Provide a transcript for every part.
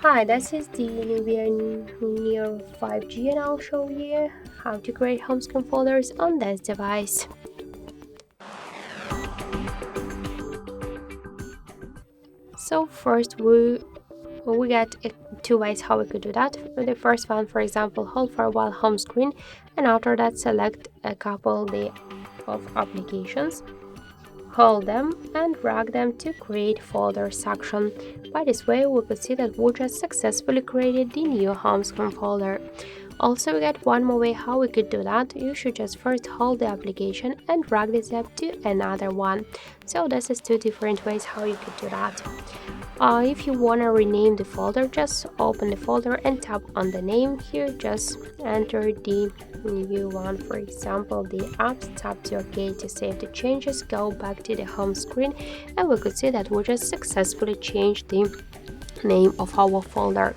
Hi, this is the NUBIA Neo 5G and I'll show you how to create home screen folders on this device. So first we get two ways how we could do that. The first one, for example, hold for a while home screen and after that select a couple of applications. Hold them and drag them to create folder section. By this way, we could see that we just successfully created the new home screen folder. Also, we get one more way how we could do that. You should just first hold the application and drag this app to another one. So this is two different ways how you could do that. If you want to rename the folder, just open the folder and tap on the name. Here just enter the new one, for example the apps, tap to OK to save the changes, go back to the home screen, and we could see that we just successfully changed the name of our folder.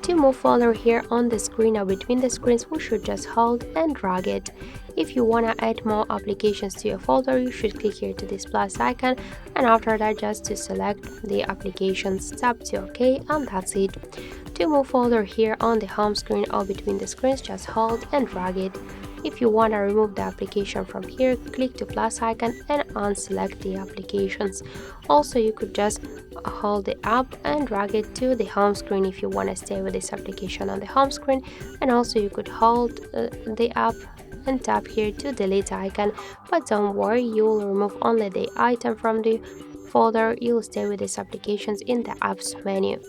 To move folder here on the screen or between the screens, we should just hold and drag it. If you want to add more applications to your folder, you should click here to this plus icon, and after that just to select the applications, tap to OK, and that's it. To move folder here on the home screen or between the screens, just hold and drag it. If you want to remove the application from here, click the plus icon and unselect the applications. Also, you could just hold the app and drag it to the home screen if you want to stay with this application on the home screen, and also you could hold the app and tap here to delete icon, but don't worry, you will remove only the item from the folder. You'll stay with these applications in the apps menu.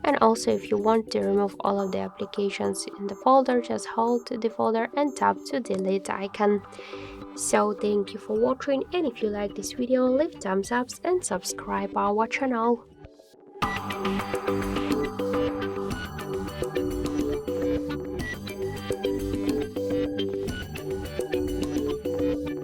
And also, if you want to remove all of the applications in the folder, just hold the folder and tap to delete icon. So thank you for watching, and if you like this video, leave thumbs up and subscribe our channel.